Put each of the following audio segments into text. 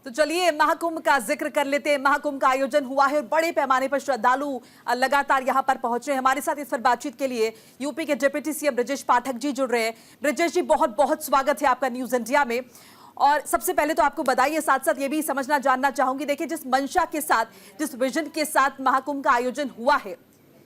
तो चलिए महाकुंभ का जिक्र कर लेते हैं। महाकुंभ का आयोजन हुआ है और बड़े पैमाने पर श्रद्धालु लगातार यहां पर पहुंच रहे हैं। हमारे साथ इस पर बातचीत के लिए यूपी के डिप्टी सीएम ब्रजेश पाठक जी जुड़ रहे हैं। ब्रजेश जी, बहुत बहुत स्वागत है आपका न्यूज इंडिया में। और सबसे पहले तो आपको बधाई है, साथ साथ ये भी समझना जानना चाहूंगी, देखिए जिस मंशा के साथ, जिस विजन के साथ महाकुंभ का आयोजन हुआ है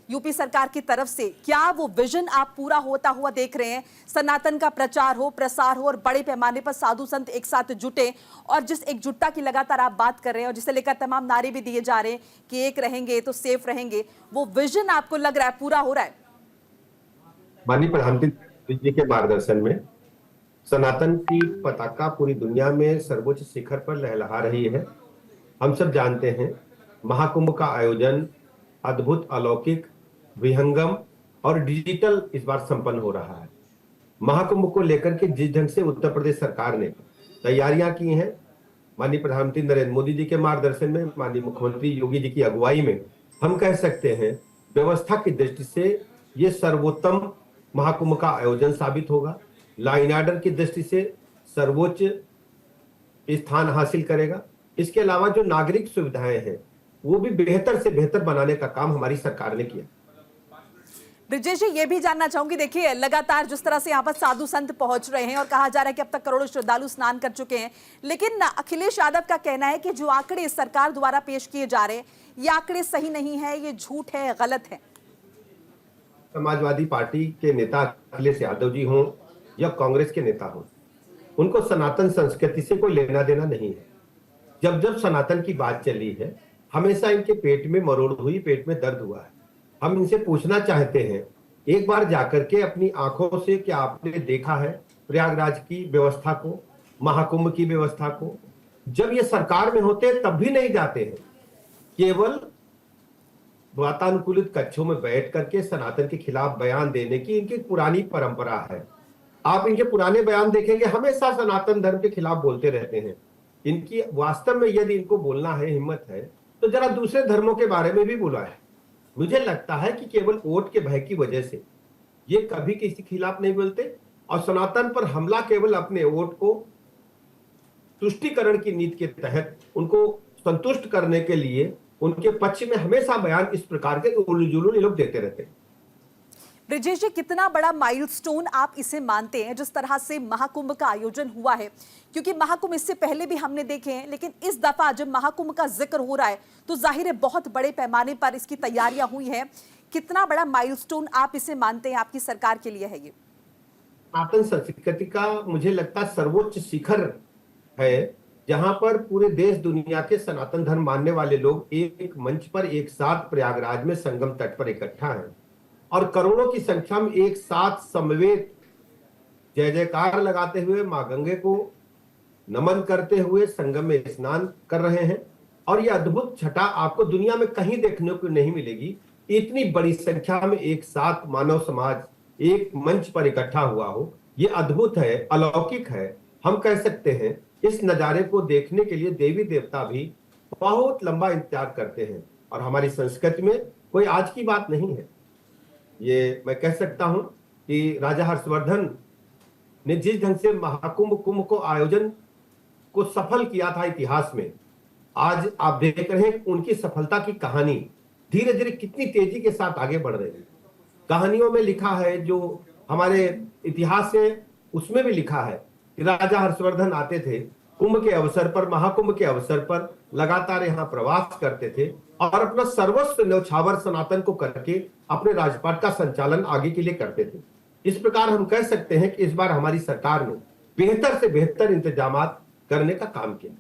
यूपी सरकार की तरफ से, क्या वो विजन आप पूरा होता हुआ देख रहे हैं? सनातन का प्रचार हो, प्रसार हो और बड़े पैमाने पर साधु संत एक साथ जुटे, और जिस एकजुटता की लगातार आप बात कर रहे हैं और जिसे लेकर तमाम नारे भी दिए जा रहे हैं कि एक रहेंगे तो सेफ रहेंगे, वो विजन आपको लग रहा है पूरा हो रहा है? माननीय प्रधानमंत्री जी के मार्गदर्शन में सनातन की पताका पूरी दुनिया में सर्वोच्च शिखर पर लहलहा रही है। हम सब जानते हैं महाकुंभ का आयोजन अद्भुत, अलौकिक, विहंगम और डिजिटल इस बार संपन्न हो रहा है। महाकुंभ को लेकर के जिस ढंग से उत्तर प्रदेश सरकार ने तैयारियां की हैं, माननीय प्रधानमंत्री नरेंद्र मोदी जी के मार्गदर्शन में, माननीय मुख्यमंत्री योगी जी की अगुवाई में, हम कह सकते हैं व्यवस्था की दृष्टि से ये सर्वोत्तम महाकुंभ का आयोजन साबित होगा। लाइन ऑर्डर की दृष्टि से सर्वोच्च स्थान हासिल करेगा। इसके अलावा जो नागरिक सुविधाएं हैं वो भी बेहतर से बेहतर बनाने का काम हमारी सरकार ने किया। ब्रजेश जी, ये भी जानना चाहूंगी, देखिए लगातार जिस तरह से यहाँ पर साधु संत पहुंच रहे हैं और कहा जा रहा है कि अब तक करोड़ों श्रद्धालु स्नान कर चुके हैं, लेकिन अखिलेश यादव का कहना है कि जो आंकड़े सरकार द्वारा पेश किए जा रहे हैं ये आंकड़े सही नहीं है, ये झूठ है, गलत है। समाजवादी पार्टी के नेता अखिलेश यादव जी हों या कांग्रेस के नेता हों, उनको सनातन संस्कृति से कोई लेना देना नहीं है। जब जब सनातन की बात चली है हमेशा इनके पेट में मरोड़ हुई, पेट में दर्द हुआ है। हम इनसे पूछना चाहते हैं, एक बार जाकर के अपनी आंखों से क्या आपने देखा है प्रयागराज की व्यवस्था को, महाकुंभ की व्यवस्था को? जब ये सरकार में होते हैं तब भी नहीं जाते हैं, केवल वातानुकूलित कक्षों में बैठ करके सनातन के खिलाफ बयान देने की इनकी पुरानी परंपरा है। आप इनके पुराने बयान देखेंगे, हमेशा सनातन धर्म के खिलाफ बोलते रहते हैं। इनकी वास्तव में यदि इनको बोलना है, हिम्मत है, तो जरा दूसरे धर्मों के बारे में भी बोला है। मुझे लगता है कि केवल वोट के भय की वजह से ये कभी किसी के खिलाफ नहीं बोलते, और सनातन पर हमला केवल अपने वोट को तुष्टीकरण की नीति के तहत उनको संतुष्ट करने के लिए उनके पक्ष में हमेशा बयान इस प्रकार के उलझुल लोग देते रहते हैं। ब्रजेश जी, कितना बड़ा माइलस्टोन आप इसे मानते हैं जिस तरह से महाकुंभ का आयोजन हुआ है? क्योंकि महाकुंभ इससे पहले भी हमने देखे हैं, लेकिन इस दफा जब महाकुंभ का जिक्र हो रहा है तो जाहिर है बहुत बड़े पैमाने पर इसकी तैयारियां हुई हैं। कितना बड़ा माइलस्टोन आप इसे मानते हैं, आपकी सरकार के लिए है ये? सनातन संस्कृति का मुझे लगता है सर्वोच्च शिखर है, जहां पर पूरे देश दुनिया के सनातन धर्म मानने वाले लोग एक मंच पर एक साथ प्रयागराज में संगम तट पर इकट्ठा हैं और करोड़ों की संख्या में एक साथ समवेत जय जयकार लगाते हुए मां गंगे को नमन करते हुए संगम में स्नान कर रहे हैं। और यह अद्भुत छटा आपको दुनिया में कहीं देखने को नहीं मिलेगी। इतनी बड़ी संख्या में एक साथ मानव समाज एक मंच पर इकट्ठा हुआ हो, यह अद्भुत है, अलौकिक है। हम कह सकते हैं इस नजारे को देखने के लिए देवी देवता भी बहुत लंबा इंतजार करते हैं, और हमारी संस्कृति में कोई आज की बात नहीं है। ये मैं कह सकता हूं कि राजा हर्षवर्धन ने जिस ढंग से महाकुंभ कुंभ को आयोजन को सफल किया था इतिहास में, आज आप देख रहे हैं उनकी सफलता की कहानी धीरे धीरे कितनी तेजी के साथ आगे बढ़ रही है। कहानियों में लिखा है, जो हमारे इतिहास है उसमें भी लिखा है कि राजा हर्षवर्धन आते थे कुंभ के अवसर पर, महाकुंभ के अवसर पर लगातार यहाँ प्रवास करते थे और अपना सर्वस्व न्यौछावर सनातन को करके अपने राजपाट का संचालन आगे के लिए करते थे। इस प्रकार हम कह सकते हैं कि इस बार हमारी सरकार ने बेहतर से बेहतर इंतजाम करने का काम किया।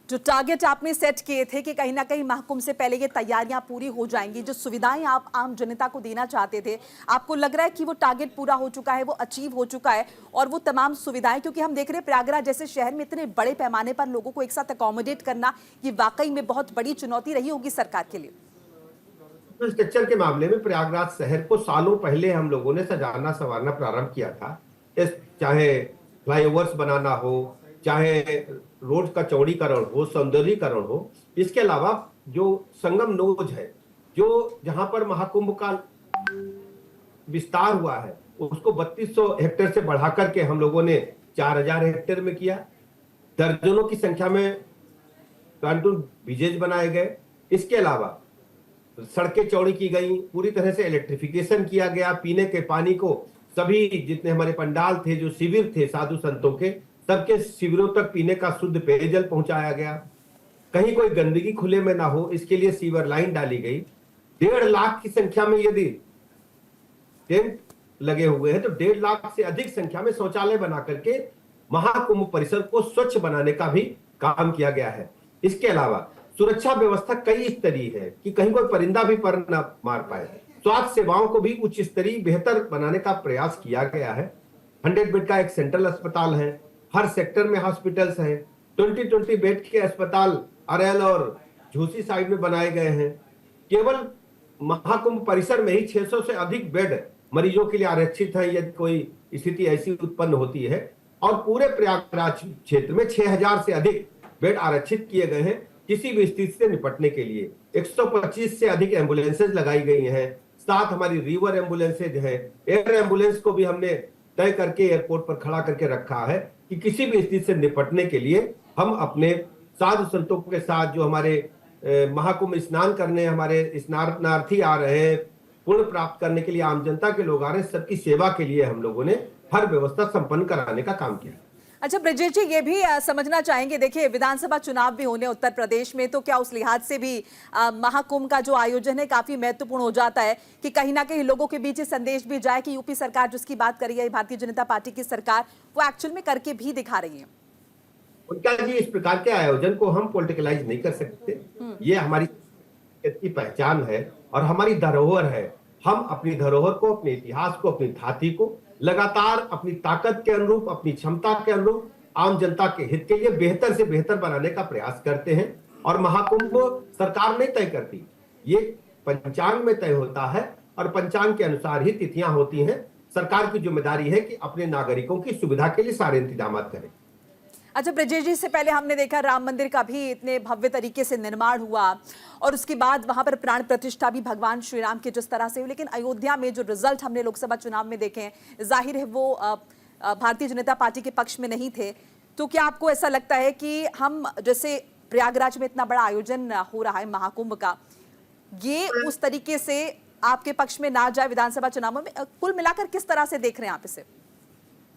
जो टारगेट आपने सेट किए थे कि कहीं ना कहीं महाकुंभ से पहले ये तैयारियां पूरी हो जाएंगी, जो सुविधाएं आप आम जनता को देना चाहते थे, आपको लग रहा है कि वो टारगेट पूरा हो चुका है, वो अचीव हो चुका है? और वो तमाम सुविधाएं, क्योंकि हम देख रहे हैं प्रयागराज जैसे शहर में इतने बड़े पैमाने पर लोगों को एक साथ अकोमोडेट करना, ये वाकई में बहुत बड़ी चुनौती रही होगी सरकार के लिए। इंफ्रास्ट्रक्चर के मामले में प्रयागराज शहर को सालों पहले हम लोगों ने सजाना संवारना प्रारंभ किया था। चाहे फ्लाईओवर्स बनाना हो, चाहे रोड का चौड़ीकरण हो, सौंदर्यीकरण हो, इसके अलावा जो संगम नोज है, जो जहां पर महाकुंभ का विस्तार हुआ है, उसको 3200 हेक्टेयर से बढ़ाकर के हम लोगों ने 4000 हेक्टेयर में किया। दर्जनों की संख्या में कांटून ब्रिजेज बनाए गए। इसके अलावा सड़कें चौड़ी की गई, पूरी तरह से इलेक्ट्रिफिकेशन किया गया, पीने के पानी को सभी जितने हमारे पंडाल थे, जो शिविर थे साधु संतों के, सबके शिविरों तक पीने का शुद्ध पेयजल पहुंचाया गया। कहीं कोई गंदगी खुले में ना हो, इसके लिए सीवर लाइन डाली गई। 1.5 लाख की संख्या में यदि टेंट लगे हुए हैं तो 1.5 लाख से अधिक संख्या में शौचालय बना करके महाकुंभ परिसर को स्वच्छ बनाने का भी काम किया गया है। इसके अलावा सुरक्षा व्यवस्था कई स्तरीय है कि कहीं कोई परिंदा भी पर न मार पाए। स्वास्थ्य सेवाओं को भी उच्च स्तरीय बेहतर बनाने का प्रयास किया गया है। 100 बेड का एक सेंट्रल अस्पताल है, हर सेक्टर में हॉस्पिटल्स हैं, 20 बेड के अस्पताल अरैल और झूसी साइड में बनाए गए हैं। केवल महाकुंभ परिसर में ही 600 से अधिक बेड मरीजों के लिए आरक्षित है यदि कोई स्थिति ऐसी उत्पन्न होती है, और पूरे प्रयागराज क्षेत्र में 6000 से अधिक बेड आरक्षित किए गए हैं किसी भी स्थिति से निपटने के लिए। 125 से अधिक एम्बुलेंसेज लगाई गई हैं, 7 हमारी रिवर एम्बुलेंसेज है। एयर एम्बुलेंस को भी हमने तय करके एयरपोर्ट पर खड़ा करके रखा है कि किसी भी स्थिति से निपटने के लिए हम अपने साधु संतों के साथ, जो हमारे महाकुंभ स्नान करने हमारे स्नानार्थी आ रहे हैं, पुण्य प्राप्त करने के लिए आम जनता के लोग आ रहे हैं, सबकी सेवा के लिए हम लोगों ने हर व्यवस्था संपन्न कराने का काम किया। अच्छा ब्रजेश जी, ये भी समझना चाहेंगे, देखिए विधानसभा चुनाव भी होने उत्तर प्रदेश में, तो क्या उस लिहाज से भी महाकुंभ का जो आयोजन है काफी महत्वपूर्ण हो जाता है कि कहीं ना कहीं लोगों के बीच ये संदेश भी जाए कि यूपी सरकार जिसकी बात करी है भारतीय जनता पार्टी की सरकार, वो एक्चुअल में करके भी दिखा रही है। उनका जी इस प्रकार के आयोजन को हम पॉलिटिकलाइज नहीं कर सकते। ये हमारी पहचान है और हमारी धरोहर है। हम अपनी धरोहर को, अपने इतिहास को, अपनी धाती को लगातार अपनी ताकत के अनुरूप, अपनी क्षमता के अनुरूप आम जनता के हित के लिए बेहतर से बेहतर बनाने का प्रयास करते हैं। और महाकुंभ सरकार नहीं तय करती, ये पंचांग में तय होता है और पंचांग के अनुसार ही तिथियां होती हैं। सरकार की जिम्मेदारी है कि अपने नागरिकों की सुविधा के लिए सारे इंतजाम करें। अच्छा ब्रजेश जी, से पहले हमने देखा राम मंदिर का भी इतने भव्य तरीके से निर्माण हुआ और उसके बाद वहां पर प्राण प्रतिष्ठा भी भगवान श्री राम के जिस तरह से हुई, लेकिन अयोध्या में जो रिजल्ट हमने लोकसभा चुनाव में देखे हैं, जाहिर है वो भारतीय जनता पार्टी के पक्ष में नहीं थे। तो क्या आपको ऐसा लगता है कि हम जैसे प्रयागराज में इतना बड़ा आयोजन हो रहा है महाकुंभ का, ये उस तरीके से आपके पक्ष में ना जाए विधानसभा चुनावों में? कुल मिलाकर किस तरह से देख रहे हैं आप इसे?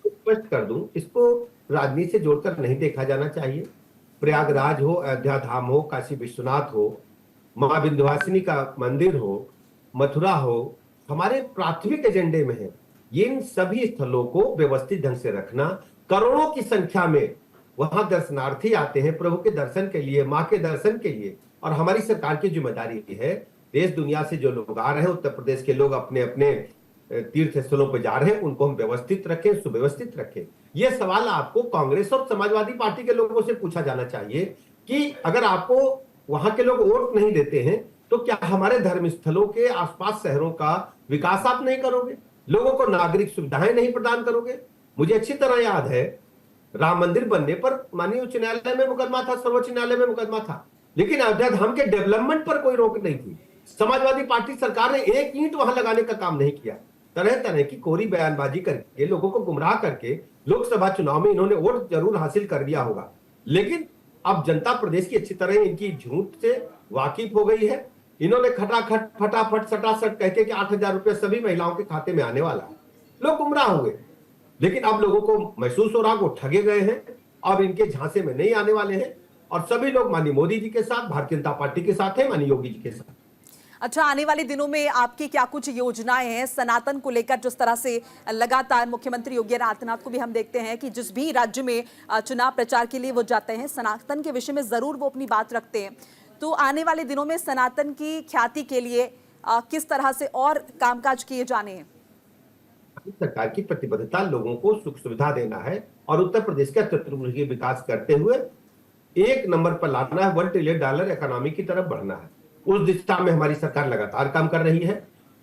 स्पष्ट कर दूं, इसको राजनीति से जोड़कर नहीं देखा जाना चाहिए। प्रयागराज हो, अयोध्या धाम हो, काशी विश्वनाथ हो, मां विंध्यवासिनी का मंदिर हो, मथुरा हो, हमारे प्राथमिक एजेंडे में है इन सभी स्थलों को व्यवस्थित ढंग से रखना। करोड़ों की संख्या में वहां दर्शनार्थी आते हैं प्रभु के दर्शन के लिए, मां के दर्शन के लिए, और हमारी सरकार की जिम्मेदारी है देश दुनिया से जो लोग आ रहे हैं, उत्तर प्रदेश के लोग अपने अपने तीर्थ स्थलों पर जा रहे हैं, उनको हम व्यवस्थित रखें, सुव्यवस्थित रखें। यह सवाल आपको कांग्रेस और समाजवादी पार्टी के लोगों से पूछा जाना चाहिए कि अगर आपको वहां के लोग वोट नहीं देते हैं तो क्या हमारे धर्म स्थलों के आसपास शहरों का विकास आप नहीं करोगे, लोगों को नागरिक सुविधाएं नहीं प्रदान करोगे? मुझे अच्छी तरह याद है राम मंदिर बनने पर माननीय उच्च न्यायालय में मुकदमा था, सर्वोच्च न्यायालय में मुकदमा था, लेकिन अयोध्या धाम के डेवलपमेंट पर कोई रोक नहीं थी। समाजवादी पार्टी सरकार ने एक ईंट वहां लगाने का काम नहीं किया। तरह तरह की कोरी बयानबाजी करके लोगों को गुमराह करके लोकसभा चुनाव में इन्होंने वोट जरूर हासिल कर लिया होगा, लेकिन अब जनता प्रदेश की अच्छी तरह इनकी झूठ से वाकिफ हो गई है। इन्होंने खटाखट फटाफट सटासट कहते कि 8000 रुपए सभी महिलाओं के खाते में आने वाला, लोग गुमराह हुए। लेकिन अब लोगों को महसूस हो रहा वो ठगे गए हैं, अब इनके झांसे में नहीं आने वाले हैं, और सभी लोग माननीय मोदी जी के साथ, भारतीय जनता पार्टी के साथ है, माननीय योगी जी के साथ। अच्छा, आने वाले दिनों में आपकी क्या कुछ योजनाएं हैं सनातन को लेकर? जिस तरह से लगातार मुख्यमंत्री योगी आदित्यनाथ को भी हम देखते हैं कि जिस भी राज्य में चुनाव प्रचार के लिए वो जाते हैं, सनातन के विषय में जरूर वो अपनी बात रखते हैं। तो आने वाले दिनों में सनातन की ख्याति के लिए किस तरह से और कामकाज किए जाने हैं? सरकार की प्रतिबद्धता लोगों को सुख सुविधा देना है और उत्तर प्रदेश का चतुर्मुखी विकास करते हुए एक नंबर पर लाना है, $1 ट्रिलियन इकोनॉमी की तरफ बढ़ना है। उस दिशा में हमारी सरकार लगातार काम कर रही है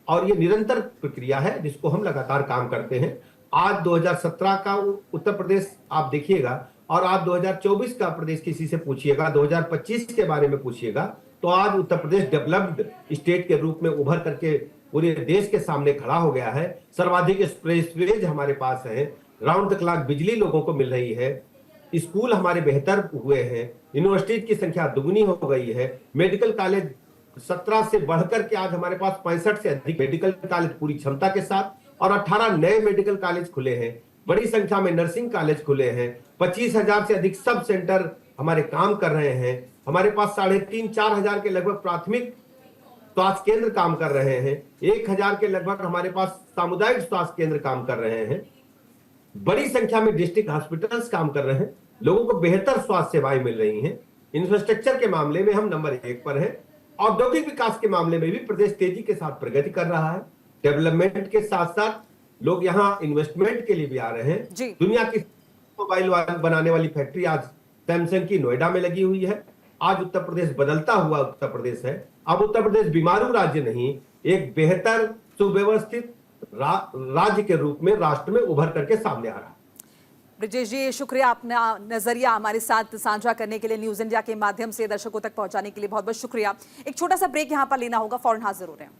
और ये निरंतर प्रक्रिया है जिसको हम लगातार काम करते हैं। आज 2017 का उत्तर प्रदेश आप देखिएगा और आप 2024 का प्रदेश किसी से पूछिएगा, 2025 के बारे में पूछिएगा, तो आज उत्तर प्रदेश डेवलप्ड स्टेट के रूप में उभर करके पूरे देश के सामने खड़ा हो गया है। सर्वाधिक एक्सप्रेसवेज हमारे पास है, राउंड द क्लॉक बिजली लोगों को मिल रही है, स्कूल हमारे बेहतर हुए हैं, यूनिवर्सिटी की संख्या दुगनी हो गई है, मेडिकल कॉलेज 17 से बढ़कर के आज हमारे पास 65 से अधिक मेडिकल कॉलेज पूरी क्षमता के साथ, और 18 नए मेडिकल कॉलेज खुले हैं। बड़ी संख्या में नर्सिंग कॉलेज खुले हैं। 25,000 से अधिक सब सेंटर हमारे काम कर रहे हैं। हमारे पास 3,500-4 हजार के लगभग प्राथमिक स्वास्थ्य केंद्र काम कर रहे हैं। 1,000 के लगभग हमारे पास सामुदायिक स्वास्थ्य केंद्र काम कर रहे हैं। बड़ी संख्या में डिस्ट्रिक्ट हॉस्पिटल्स काम कर रहे हैं। लोगों को बेहतर स्वास्थ्य सेवाएं मिल रही हैं। इंफ्रास्ट्रक्चर के मामले में हम नंबर 1 पर हैं। औद्योगिक विकास के मामले में भी प्रदेश तेजी के साथ प्रगति कर रहा है। डेवलपमेंट के साथ साथ लोग यहाँ इन्वेस्टमेंट के लिए भी आ रहे हैं। जी। दुनिया की मोबाइल बनाने वाली फैक्ट्री आज सैमसंग की नोएडा में लगी हुई है। आज उत्तर प्रदेश बदलता हुआ उत्तर प्रदेश है। अब उत्तर प्रदेश बीमारू राज्य नहीं, एक बेहतर सुव्यवस्थित राज्य के रूप में राष्ट्र में उभर करके सामने आ रहा है। ब्रिजेश जी, शुक्रिया अपना नजरिया हमारे साथ साझा करने के लिए, न्यूज इंडिया के माध्यम से दर्शकों तक पहुंचाने के लिए बहुत बहुत शुक्रिया। एक छोटा सा ब्रेक यहां पर लेना होगा, फौरन हाजिर हो रहे हैं।